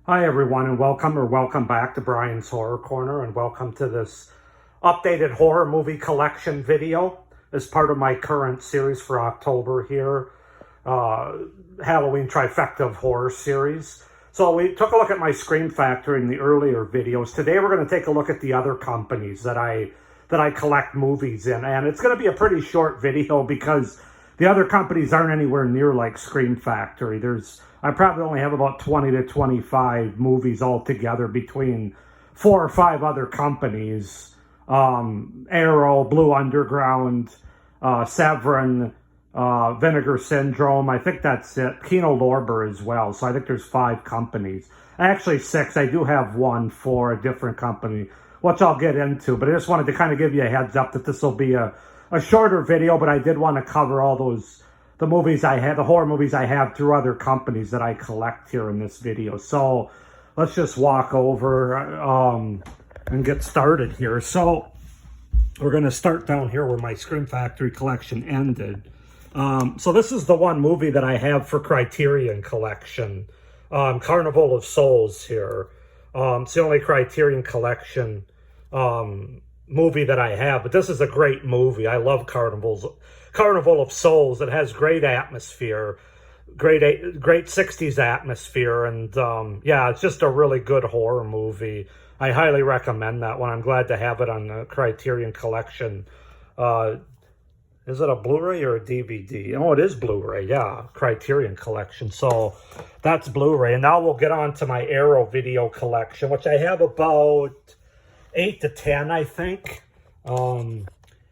Hi everyone, and welcome back to Brian's Horror Corner, and welcome to this updated horror movie collection video as part of my current series for October here, Halloween Trifecta of Horror series. So we took a look at my Scream Factory in the earlier videos. Today we're going to take a look at the other companies that I collect movies in, and it's going to be a pretty short video because the other companies aren't anywhere near like Scream Factory. I probably only have about 20 to 25 movies altogether between 4 or 5 other companies. Arrow, Blue Underground, Sevrin, Vinegar Syndrome. I think that's it. Kino as well. So I think there's 5 companies. Actually 6. I do have one for a different company, which I'll get into. But I just wanted to kind of give you a heads up that this will be a shorter video, but I did want to cover all the movies I have, the horror movies I have through other companies that I collect here in this video. So let's just walk over and get started here. So we're going to start down here where my Scream Factory collection ended. So this is the one movie that I have for Criterion collection, Carnival of Souls here. It's the only Criterion collection movie that I have, but this is a great movie. I love Carnival of Souls. It has great atmosphere, great 60s atmosphere, and yeah, it's just a really good horror movie. I highly recommend that one. I'm glad to have it on the Criterion collection. Is it a Blu-ray or a DVD? Oh, it is Blu-ray, yeah, Criterion collection. So that's Blu-ray. And now we'll get on to my Arrow video collection, which I have about 8 to 10, I think.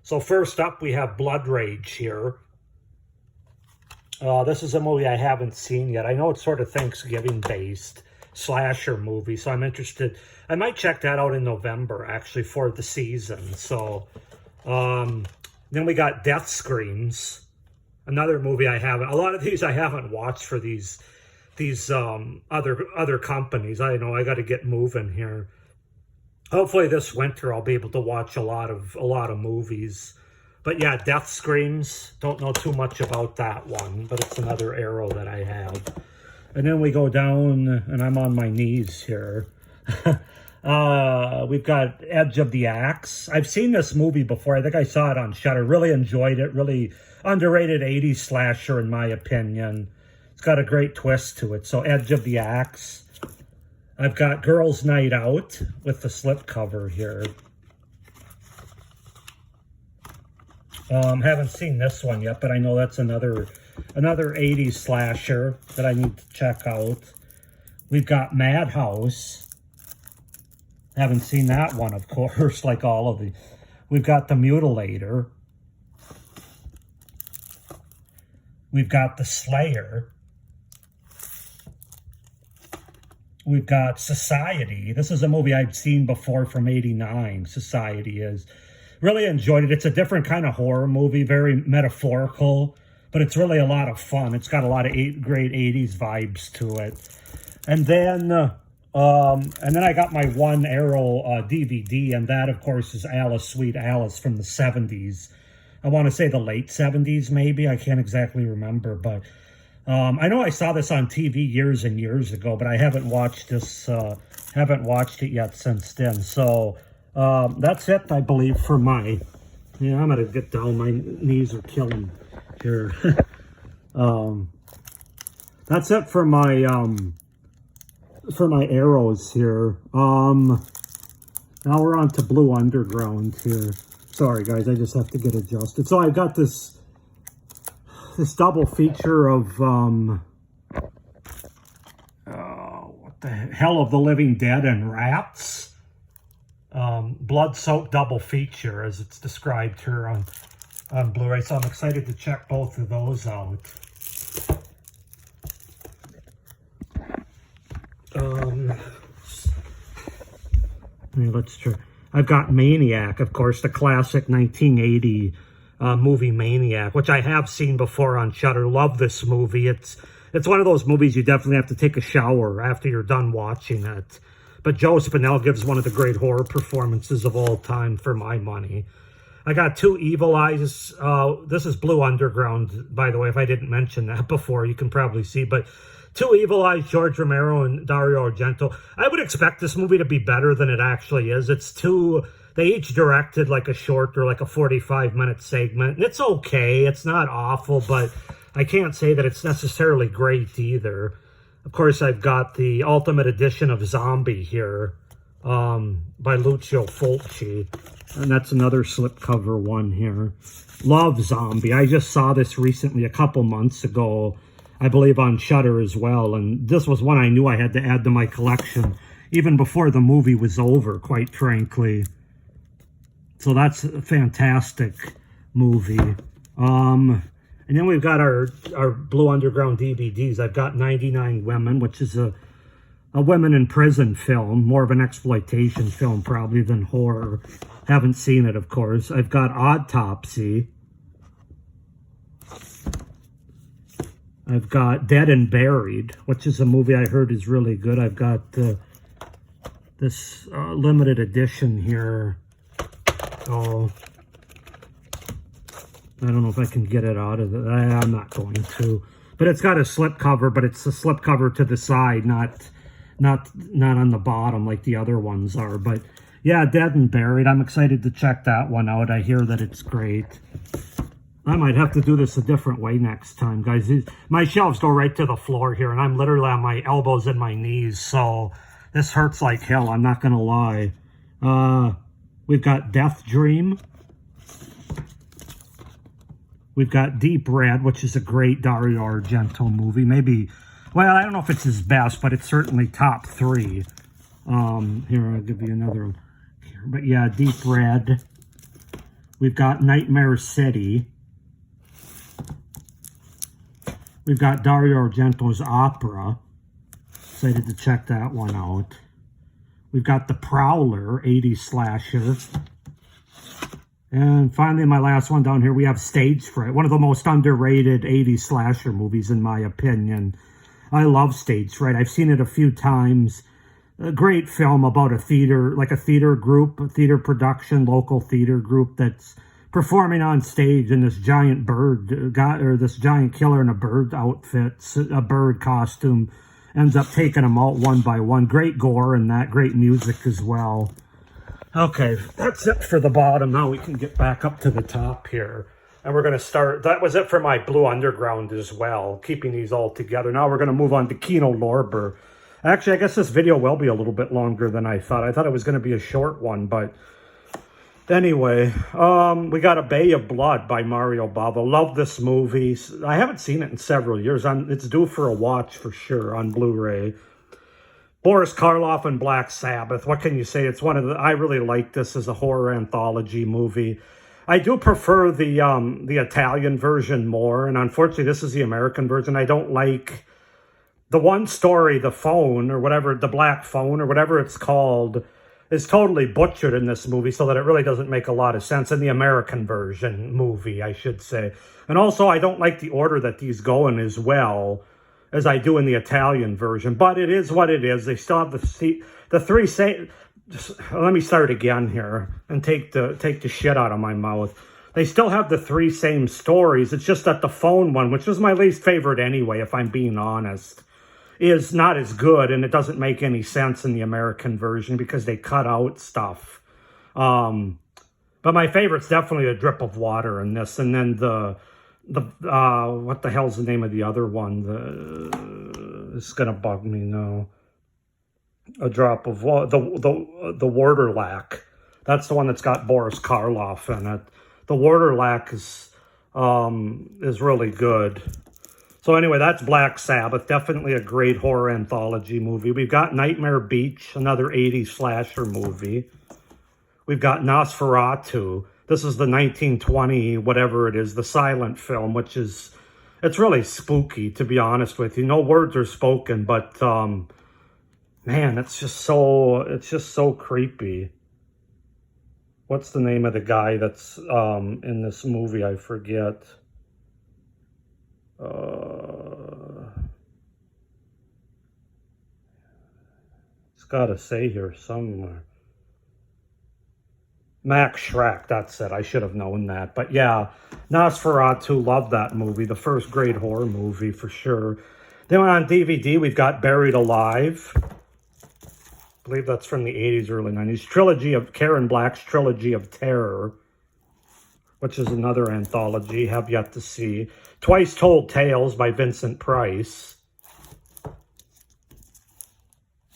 So first up, we have Blood Rage here. This is a movie I haven't seen yet. I know it's sort of Thanksgiving-based slasher movie, so I'm interested. I might check that out in November, actually, for the season. So, then we got Death Screams, another movie I haven't. A lot of these I haven't watched for these other companies. I know I got to get moving here. Hopefully this winter I'll be able to watch a lot of movies. But yeah, Death Screams. Don't know too much about that one, but it's another Arrow that I have. And then we go down, and I'm on my knees here. We've got Edge of the Axe. I've seen this movie before. I think I saw it on Shudder. Really enjoyed it. Really underrated 80s slasher, in my opinion. It's got a great twist to it. So Edge of the Axe. I've got Girls' Night Out with the slipcover here. Haven't seen this one yet, but I know that's another 80s slasher that I need to check out. We've got Madhouse. Haven't seen that one, of course, like all of the. We've got The Mutilator. We've got The Slayer. We've got Society. This is a movie I've seen before from '89. Society is. Really enjoyed it. It's a different kind of horror movie, very metaphorical, but it's really a lot of fun. It's got a lot of great 80s vibes to it. And then I got my one Arrow DVD, and that, of course, is Alice, Sweet Alice from the 70s. I want to say the late 70s, maybe. I can't exactly remember, but I know I saw this on TV years and years ago, but I haven't watched this, haven't watched it yet since then. So that's it, I believe, for my, yeah, I'm going to get down. My knees are killing here. That's it for my Arrows here. Now we're on to Blue Underground here. Sorry, guys, I just have to get adjusted. So I've got this double feature of what the hell, of the Living Dead and Rats. Blood-soaked double feature, as it's described here on Blu-ray. So I'm excited to check both of those out. Let's try. I've got Maniac, of course, the classic 1980 movie Maniac, which I have seen before on Shudder. Love this movie. It's one of those movies you definitely have to take a shower after you're done watching it. But Joe Spinell gives one of the great horror performances of all time for my money. I got 2 Evil Eyes. This is Blue Underground, by the way, if I didn't mention that before. You can probably see. But Two Evil Eyes, George Romero and Dario Argento. I would expect this movie to be better than it actually is. It's two, they each directed like a short or like a 45-minute segment. And it's okay. It's not awful, but I can't say that it's necessarily great either. Of course, I've got the Ultimate Edition of Zombie here by Lucio Fulci. And that's another slipcover one here. Love Zombie. I just saw this recently a couple months ago, I believe on Shudder as well. And this was one I knew I had to add to my collection even before the movie was over, quite frankly. So that's a fantastic movie. And then we've got our Blue Underground DVDs. I've got 99 Women, which is a women in prison film, more of an exploitation film probably than horror. Haven't seen it, of course. I've got Autopsy. I've got Dead and Buried, which is a movie I heard is really good. I've got this limited edition here. Oh, I don't know if I can get it out of it. I'm not going to. But it's got a slipcover, but it's a slipcover to the side, not on the bottom like the other ones are. But yeah, Dead and Buried. I'm excited to check that one out. I hear that it's great. I might have to do this a different way next time, guys. My shelves go right to the floor here, and I'm literally on my elbows and my knees, so this hurts like hell, I'm not going to lie. We've got Death Dream. We've got Deep Red, which is a great Dario Argento movie. Maybe, well, I don't know if it's his best, but it's certainly top 3. Here, I'll give you another one. But yeah, Deep Red. We've got Nightmare City. We've got Dario Argento's Opera. Excited to check that one out. We've got The Prowler, 80s slasher. And finally, my last one down here, we have Stage Fright, one of the most underrated 80s slasher movies, in my opinion. I love Stage Fright. I've seen it a few times. A great film about a theater, like a theater group, a theater production, local theater group that's performing on stage, and this giant bird, or this giant killer in a bird outfit, a bird costume, ends up taking them out one by one. Great gore and that, great music as well. Okay, that's it for the bottom. Now we can get back up to the top here. And we're going to start, that was it for my Blue Underground as well, keeping these all together. Now we're going to move on to Kino Lorber. Actually, I guess this video will be a little bit longer than I thought. I thought it was going to be a short one, but anyway, we got A Bay of Blood by Mario Bava. Love this movie. I haven't seen it in several years. It's due for a watch for sure on Blu-ray. Boris Karloff and Black Sabbath. What can you say? It's one of the, I really like this as a horror anthology movie. I do prefer the Italian version more, and unfortunately this is the American version. I don't like the one story, The Phone, or whatever, The Black Phone, or whatever it's called, is totally butchered in this movie, so that it really doesn't make a lot of sense in the American version movie, I should say. And also, I don't like the order that these go in as well as I do in the Italian version, but it is what it is. They still have the three same. Let me start again here and take the shit out of my mouth. They still have the 3 same stories. It's just that the Phone one, which was my least favorite anyway, if I'm being honest, is not as good, and it doesn't make any sense in the American version because they cut out stuff. But my favorite's definitely A Drip of Water in this, and then the what the hell's the name of the other one? It's gonna bug me now. A Drop of Water, the Waterlack. That's the one that's got Boris Karloff in it. The Waterlack is really good. So anyway, that's Black Sabbath. Definitely a great horror anthology movie. We've got Nightmare Beach, another 80s slasher movie. We've got Nosferatu. This is the 1920, whatever it is, the silent film, which is, it's really spooky, to be honest with you. No words are spoken, but man, it's just so creepy. What's the name of the guy that's in this movie? I forget. It's got to say here somewhere. Max Schreck, that's it. I should have known that. But yeah, Nosferatu, love that movie. The first great horror movie for sure. Then on DVD, we've got Buried Alive. I believe that's from the 80s, early 90s. Trilogy of Karen Black's Trilogy of Terror, which is another anthology, have yet to see. Twice Told Tales by Vincent Price.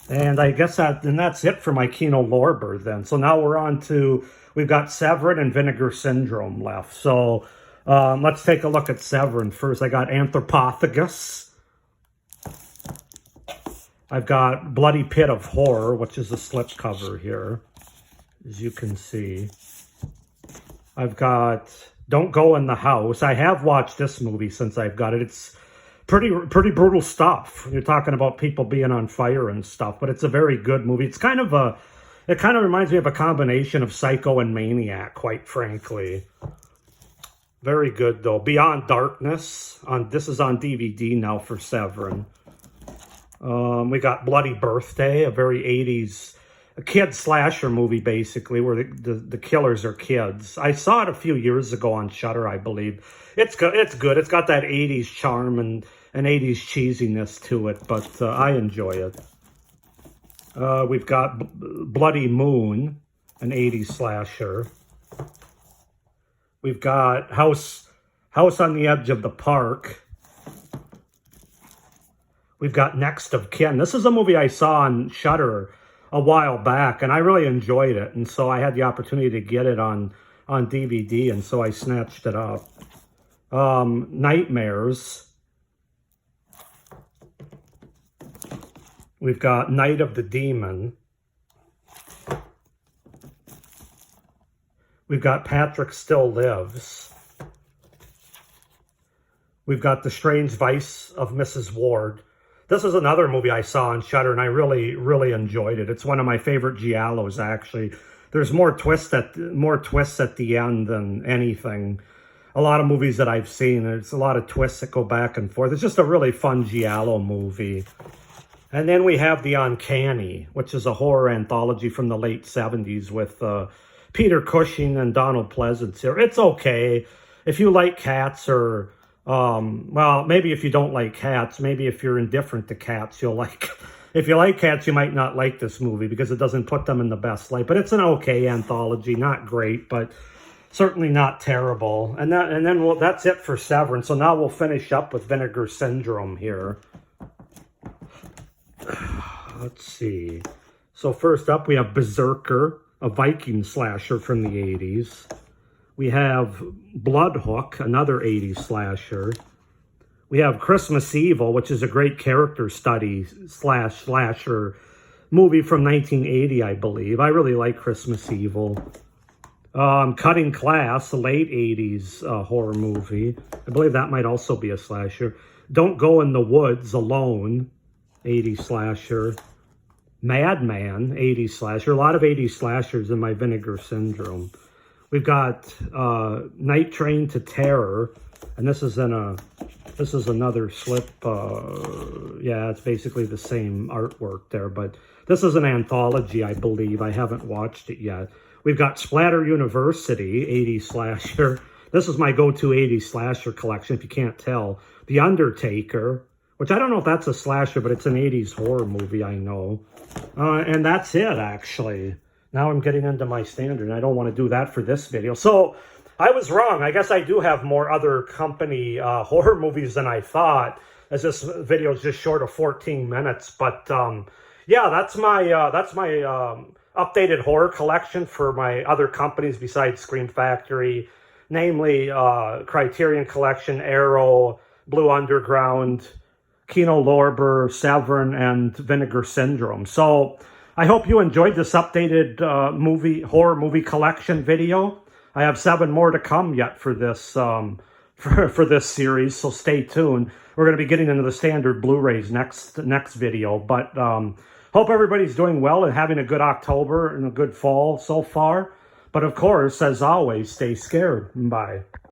And I guess that's it for my Kino Lorber then. So now we're on to, we've got Sevrin and Vinegar Syndrome left. So let's take a look at Sevrin first. I got Anthropophagus. I've got Bloody Pit of Horror, which is a slipcover here, as you can see. I've got Don't Go in the House. I have watched this movie since I've got it. It's pretty brutal stuff. You're talking about people being on fire and stuff, but it's a very good movie. It's kind of it kind of reminds me of a combination of Psycho and Maniac, quite frankly. Very good though. Beyond Darkness. This is on DVD now for Sevrin. We got Bloody Birthday, a very 80s a kid slasher movie, basically, where the killers are kids. I saw it a few years ago on Shudder, I believe. It's good. It's good. It's got that 80s charm and an 80s cheesiness to it, but I enjoy it. We've got Bloody Moon, an 80s slasher. We've got House on the Edge of the Park. We've got Next of Kin. This is a movie I saw on Shudder a while back, and I really enjoyed it, and so I had the opportunity to get it on DVD, and so I snatched it up. Nightmares. We've got Night of the Demon. We've got Patrick Still Lives. We've got The Strange Vice of Mrs. Ward. This is another movie I saw on Shudder, and I really enjoyed it. It's one of my favorite giallos, actually. There's more twists at the end than anything. A lot of movies that I've seen, there's a lot of twists that go back and forth. It's just a really fun giallo movie. And then we have The Uncanny, which is a horror anthology from the late 70s with Peter Cushing and Donald Pleasance here. It's okay. If you like cats or... well, maybe if you don't like cats, maybe if you're indifferent to cats, you'll like... If you like cats, you might not like this movie because it doesn't put them in the best light. But it's an okay anthology. Not great, but certainly not terrible. And then that's it for Sevrin. So now we'll finish up with Vinegar Syndrome here. Let's see. So first up, we have Berserker, a Viking slasher from the 80s. We have Bloodhook, another 80s slasher. We have Christmas Evil, which is a great character study slasher movie from 1980, I believe. I really like Christmas Evil. Cutting Class, a late 80s horror movie. I believe that might also be a slasher. Don't Go in the Woods Alone, 80s slasher. Madman, 80s slasher. A lot of 80s slashers in my Vinegar Syndrome. We've got Night Train to Terror, and this is another slip. Yeah, it's basically the same artwork there, but this is an anthology, I believe. I haven't watched it yet. We've got Splatter University, 80s slasher. This is my go-to 80s slasher collection, if you can't tell. The Undertaker, which I don't know if that's a slasher, but it's an 80s horror movie, I know. And that's it, actually. Now I'm getting into my standard, and I don't want to do that for this video. So I was wrong. I guess I do have more other company horror movies than I thought, as this video is just short of 14 minutes. But yeah, that's my updated horror collection for my other companies besides Scream Factory, namely Criterion Collection, Arrow, Blue Underground, Kino Lorber, Sevrin, and Vinegar Syndrome. So I hope you enjoyed this updated horror movie collection video. I have 7 more to come yet for this for this series, so stay tuned. We're going to be getting into the standard Blu-rays next video, but hope everybody's doing well and having a good October and a good fall so far. But of course, as always, stay scared. Bye.